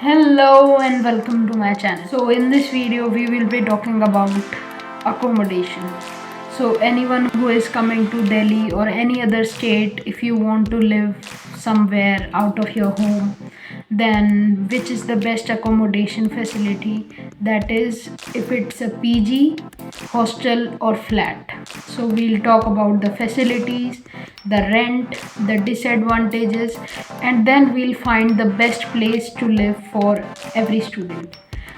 Hello and welcome to my channel. So in this video we will be talking about accommodation. So anyone who is coming to Delhi or any other state, if you want to live somewhere out of your home, then which is the best accommodation facility? That is, if it's a PG, hostel or flat. So we'll talk about the facilities, the rent, the disadvantages, and then we'll find the best place to live for every student.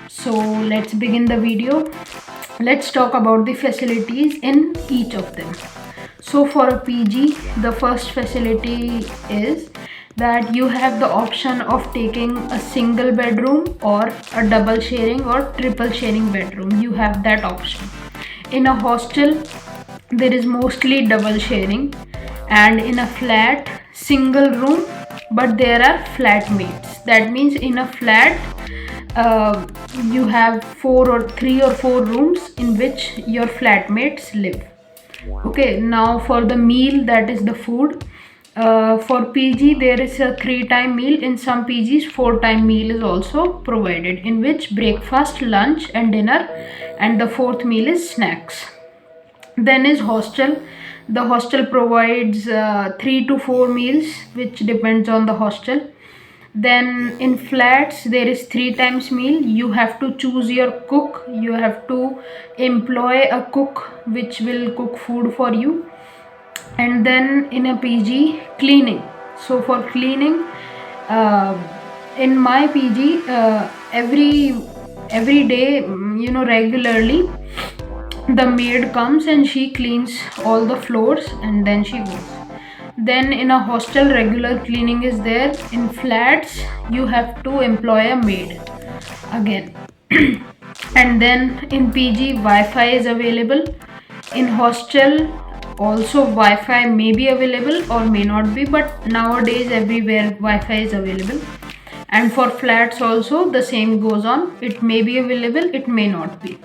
So let's begin the video. Let's talk about the facilities in each of them. So for a PG, the first facility is that you have the option of taking a single bedroom or a double sharing or triple sharing bedroom. You have that option. In a hostel, there is mostly double sharing, and in a flat, single room, but there are flatmates. That means in a flat, you have three or four rooms in which your flatmates live. Okay, now for the meal, that is the food. For PG, there is a 3 time meal. In some PGs, 4 time meal is also provided, in which breakfast, lunch, and dinner, and the fourth meal is snacks. Then is hostel. The hostel provides 3 to 4 meals, which depends on the hostel. Then in flats there is 3 times meal. You have to choose your cook. You have to employ a cook which will cook food for you. And then in a PG, cleaning. So for cleaning, uh, in my PG, every day, regularly, the maid comes and she cleans all the floors and then she goes. Then in a hostel, regular cleaning is there. In flats, you have to employ a maid again. And then in PG, Wi-Fi is available. In hostel, also Wi-Fi may be available or may not be, but nowadays everywhere Wi-Fi is available. And for flats also the same goes on. It may be available, it may not be.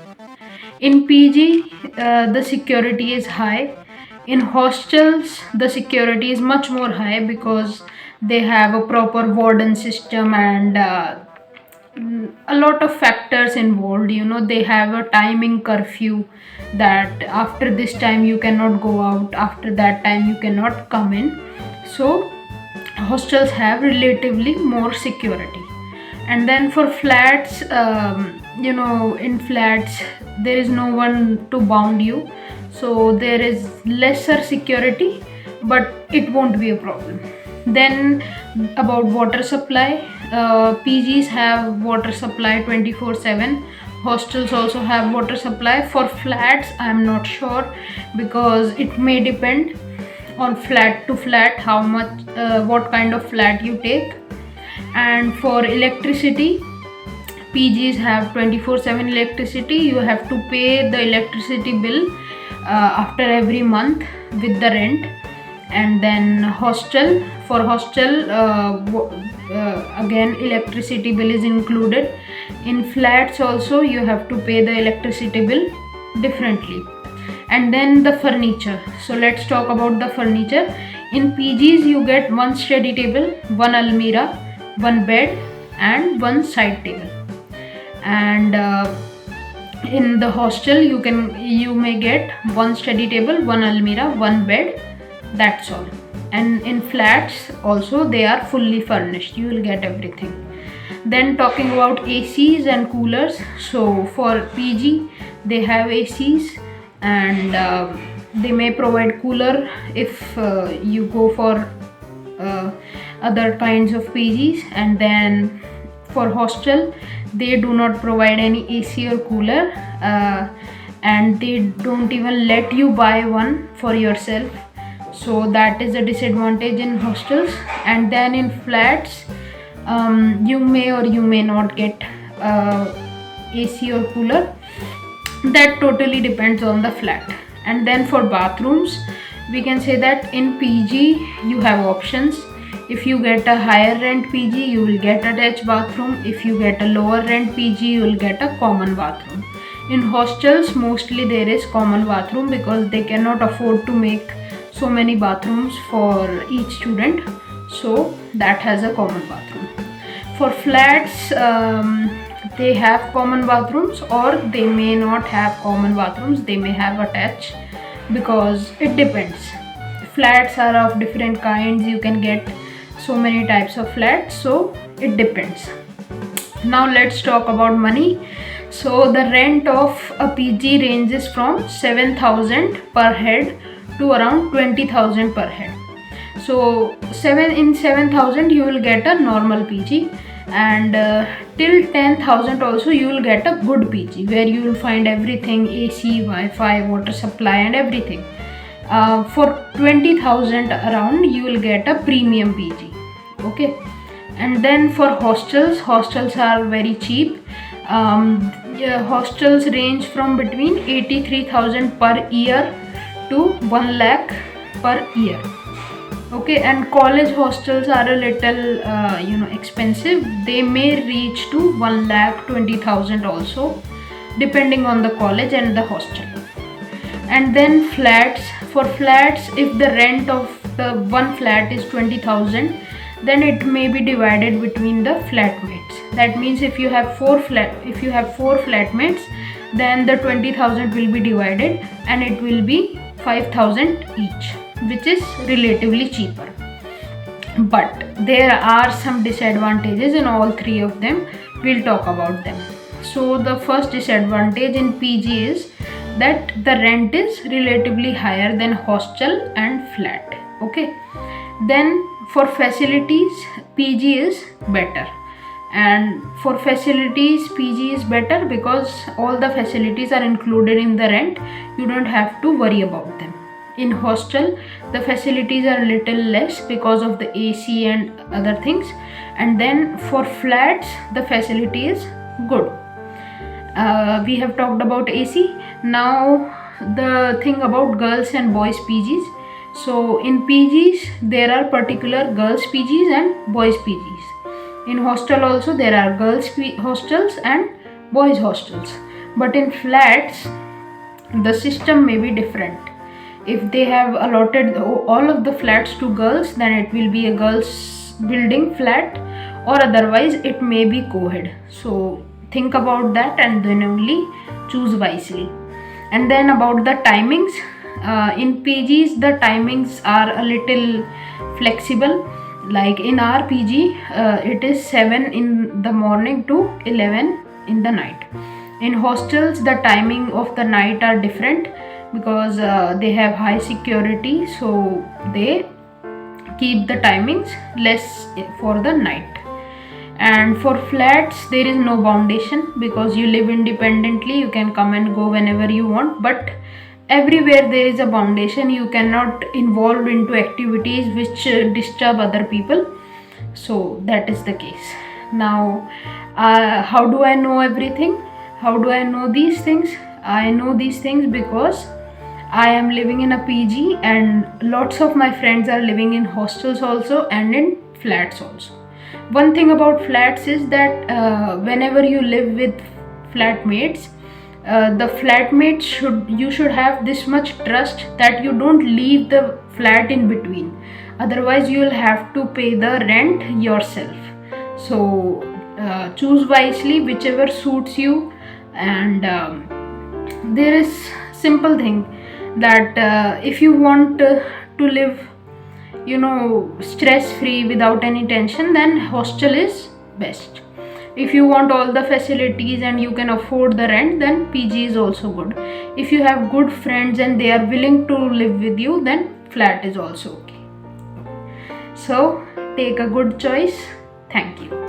In PG, the security is high. In hostels, the security is much more high because they have a proper warden system and a lot of factors involved. They have a timing curfew that after this time you cannot go out, after that time you cannot come in. So, hostels have relatively more security. And then for flats, in flats there is no one to bound you, so there is lesser security, but it won't be a problem. Then about water supply, PGs have water supply 24/7. Hostels also have water supply. For flats, I'm not sure because it may depend on flat to flat how much, what kind of flat you take. And for electricity, PGs have 24/7 electricity. You have to pay the electricity bill after every month with the rent. And then for hostel, again electricity bill is included. In flats also you have to pay the electricity bill differently. And then the furniture. So let's talk about the furniture. In PGs you get one study table, one almirah, one bed, and one side table. And in the hostel you may get one study table, one almirah, one bed. That's all. And in flats also they are fully furnished. You will get everything. Then talking about ACs and coolers. So for PG they have ACs, and they may provide cooler if you go for other kinds of PGs. And then for hostel they do not provide any AC or cooler, and they don't even let you buy one for yourself. So that is a disadvantage in hostels. And then in flats, you may or you may not get AC or cooler. That totally depends on the flat. And then for bathrooms, we can say that in PG you have options. If you get a higher rent PG, you will get attached bathroom. If you get a lower rent PG, you will get a common bathroom. In hostels, mostly there is common bathroom because they cannot afford to make so many bathrooms for each student. So that has a common bathroom. For flats, they have common bathrooms, or they may not have common bathrooms, they may have attached, because it depends. Flats are of different kinds, you can get so many types of flats, so it depends. Now let's talk about money. So the rent of a PG ranges from 7,000 per head to around 20,000 per head. So 7,000 you will get a normal PG, and till 10,000 also you will get a good PG, where you will find everything: AC, Wi-Fi, water supply and everything. For 20,000 around you will get a premium PG. Okay. And then for hostels are very cheap. Hostels range from between 83,000 per year to 1 lakh per year. Okay. And college hostels are a little expensive. They may reach to 1,20,000 also, depending on the college and the hostel. And then flats. For flats, if the rent of the one flat is 20,000, then it may be divided between the flatmates. That means if you have four flatmates, then the 20,000 will be divided, and it will be 5,000 each, which is relatively cheaper. But there are some disadvantages in all three of them. We'll talk about them. So the first disadvantage in PG is that the rent is relatively higher than hostel and flat. Okay. Then for facilities, PG is better. And for facilities, PG is better because all the facilities are included in the rent. You don't have to worry about them. In hostel, the facilities are a little less because of the AC and other things. And then for flats, the facility is good. We have talked about AC. Now the thing about girls and boys PGs. So in PGs there are particular girls PGs and boys PGs. In hostel also there are girls hostels and boys hostels. But in flats the system may be different. If they have allotted all of the flats to girls, then it will be a girls building flat, or otherwise it may be co-ed. So think about that and then only choose wisely. And then about the timings, in PGs the timings are a little flexible. Like in our PG, it is 7 in the morning to 11 in the night. In hostels the timing of the night are different because they have high security, so they keep the timings less for the night. And for flats there is no foundation because you live independently, you can come and go whenever you want, but everywhere there is a foundation. You cannot involve into activities which disturb other people. So that is the case. Now how do I know everything? How do I know these things? I know these things because I am living in a PG and lots of my friends are living in hostels also and in flats also. One thing about flats is that whenever you live with flatmates, the flatmates should have this much trust that you don't leave the flat in between. Otherwise you will have to pay the rent yourself. So choose wisely whichever suits you. And there is simple thing that if you want to live stress free without any tension, then hostel is best. If you want all the facilities and you can afford the rent, then PG is also good. If you have good friends and they are willing to live with you, then flat is also okay. So take a good choice. Thank you.